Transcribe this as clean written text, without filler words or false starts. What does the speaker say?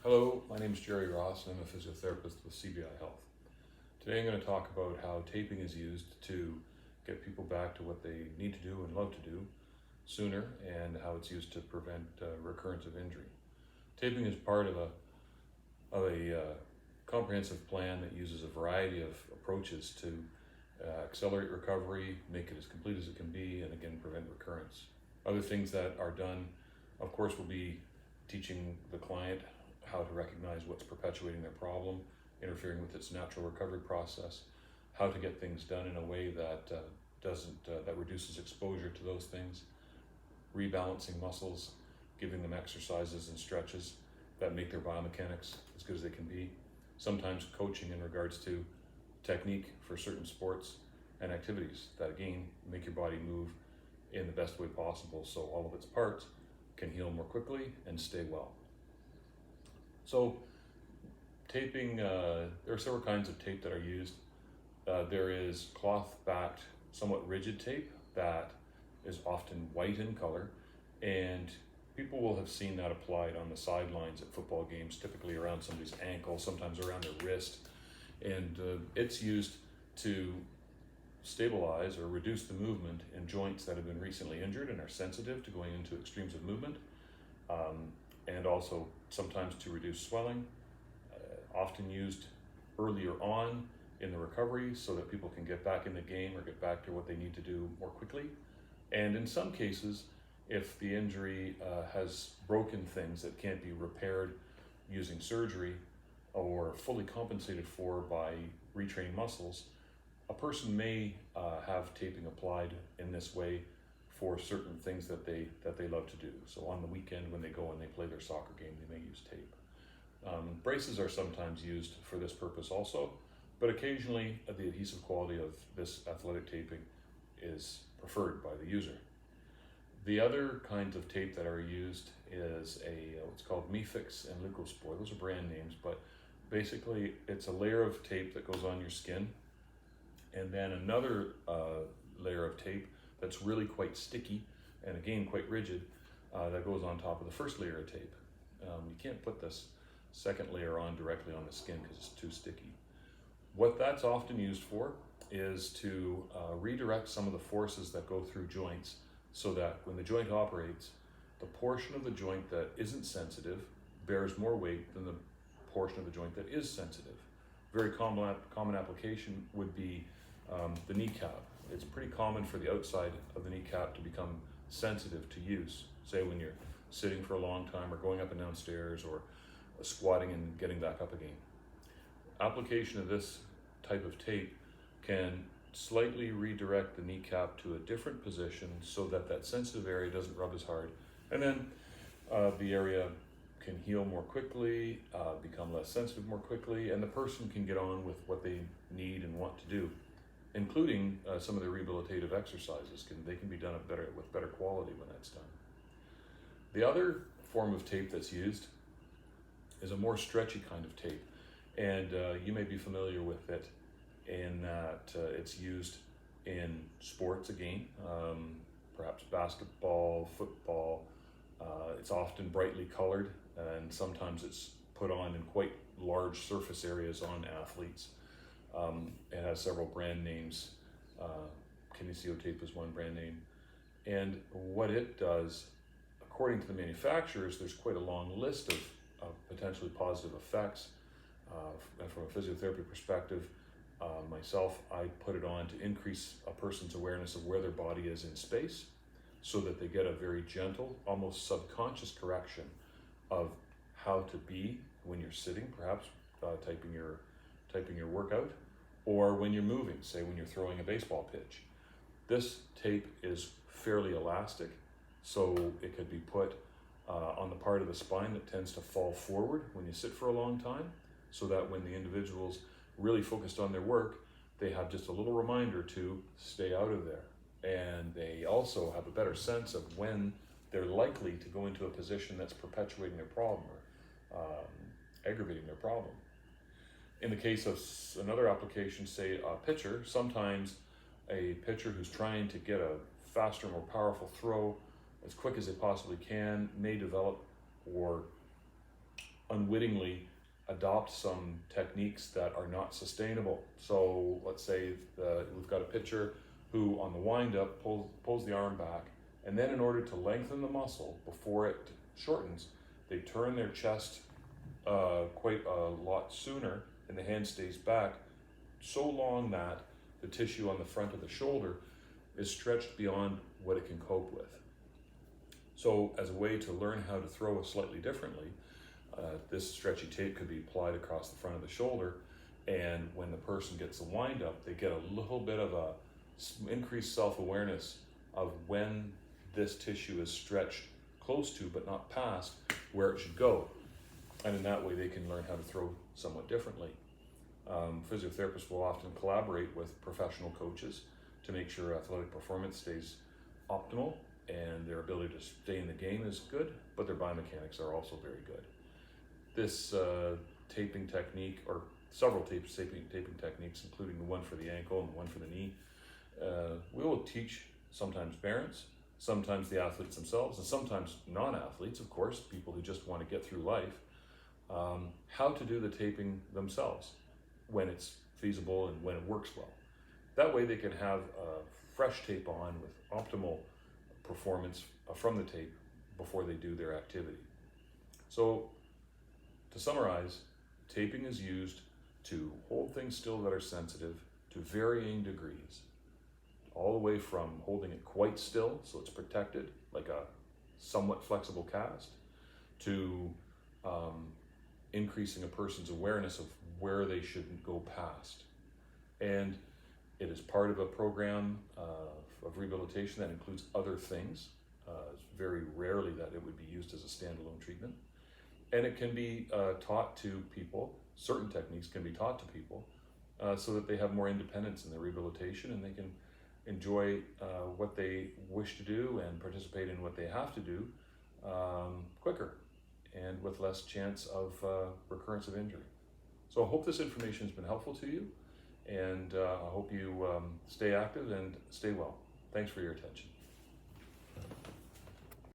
Hello, my name is Jerry Ross and I'm a physiotherapist with CBI Health. Today I'm going to talk about how taping is used to get people back to what they need to do and love to do sooner, and how it's used to prevent recurrence of injury. Taping is part of a comprehensive plan that uses a variety of approaches to accelerate recovery, make it as complete as it can be, and again prevent recurrence. Other things that are done, of course, will be teaching the client how to recognize what's perpetuating their problem, interfering with its natural recovery process, how to get things done in a way that that reduces exposure to those things, rebalancing muscles, giving them exercises and stretches that make their biomechanics as good as they can be. Sometimes coaching in regards to technique for certain sports and activities that again make your body move in the best way possible so all of its parts can heal more quickly and stay well. So taping, there are several kinds of tape that are used. There is cloth-backed, somewhat rigid tape that is often white in color, and people will have seen that applied on the sidelines at football games, typically around somebody's ankle, sometimes around their wrist, and it's used to stabilize or reduce the movement in joints that have been recently injured and are sensitive to going into extremes of movement, and also sometimes to reduce swelling, often used earlier on in the recovery so that people can get back in the game or get back to what they need to do more quickly. And in some cases, if the injury has broken things that can't be repaired using surgery or fully compensated for by retraining muscles, a person may have taping applied in this way for certain things that they love to do. So on the weekend when they go and they play their soccer game, they may use tape. Braces are sometimes used for this purpose also, but occasionally the adhesive quality of this athletic taping is preferred by the user. The other kinds of tape that are used is what's called Mefix and Leukospor. Those are brand names, but basically it's a layer of tape that goes on your skin, and then another layer of tape that's really quite sticky and again quite rigid that goes on top of the first layer of tape. You can't put this second layer on directly on the skin because it's too sticky. What that's often used for is to redirect some of the forces that go through joints so that when the joint operates, the portion of the joint that isn't sensitive bears more weight than the portion of the joint that is sensitive. Very common application would be the kneecap. It's pretty common for the outside of the kneecap to become sensitive to use, say when you're sitting for a long time or going up and down stairs or squatting and getting back up again. Application of this type of tape can slightly redirect the kneecap to a different position so that that sensitive area doesn't rub as hard, and then the area can heal more quickly, become less sensitive more quickly, and the person can get on with what they need and want to do, including some of the rehabilitative exercises. They can be done with better quality when that's done. The other form of tape that's used is a more stretchy kind of tape, and you may be familiar with it in that it's used in sports again, perhaps basketball, football. It's often brightly colored, and sometimes it's put on in quite large surface areas on athletes. It has several brand names. Kinesio tape is one brand name. And what it does, according to the manufacturers, there's quite a long list of potentially positive effects. And from a physiotherapy perspective, myself, I put it on to increase a person's awareness of where their body is in space so that they get a very gentle, almost subconscious correction of how to be when you're sitting, perhaps typing your workout, or when you're moving, say when you're throwing a baseball pitch. This tape is fairly elastic, so it could be put on the part of the spine that tends to fall forward when you sit for a long time, so that when the individual's really focused on their work, they have just a little reminder to stay out of there. And they also have a better sense of when they're likely to go into a position that's perpetuating their problem or aggravating their problem. In the case of another application, say a pitcher, sometimes a pitcher who's trying to get a faster, more powerful throw as quick as they possibly can may develop or unwittingly adopt some techniques that are not sustainable. So let's say we've got a pitcher who on the windup pulls the arm back, and then in order to lengthen the muscle before it shortens, they turn their chest quite a lot sooner and the hand stays back so long that the tissue on the front of the shoulder is stretched beyond what it can cope with. So as a way to learn how to throw slightly differently, this stretchy tape could be applied across the front of the shoulder, and when the person gets the wind up, they get a little bit of a increased self-awareness of when this tissue is stretched close to but not past where it should go. And in that way they can learn how to throw somewhat differently. Physiotherapists will often collaborate with professional coaches to make sure athletic performance stays optimal and their ability to stay in the game is good, but their biomechanics are also very good. This taping technique, or several taping techniques, including the one for the ankle and the one for the knee, we will teach sometimes parents, sometimes the athletes themselves, and sometimes non-athletes, of course, people who just want to get through life, how to do the taping themselves when it's feasible and when it works well. That way they can have a fresh tape on with optimal performance from the tape before they do their activity. So to summarize, taping is used to hold things still that are sensitive to varying degrees, all the way from holding it quite still so it's protected like a somewhat flexible cast, to increasing a person's awareness of where they shouldn't go past. And it is part of a program of rehabilitation that includes other things. It's very rarely that it would be used as a standalone treatment. And it can be taught to people, certain techniques can be taught to people so that they have more independence in their rehabilitation and they can enjoy what they wish to do and participate in what they have to do quicker and with less chance of recurrence of injury. So I hope this information has been helpful to you, and I hope you stay active and stay well. Thanks for your attention.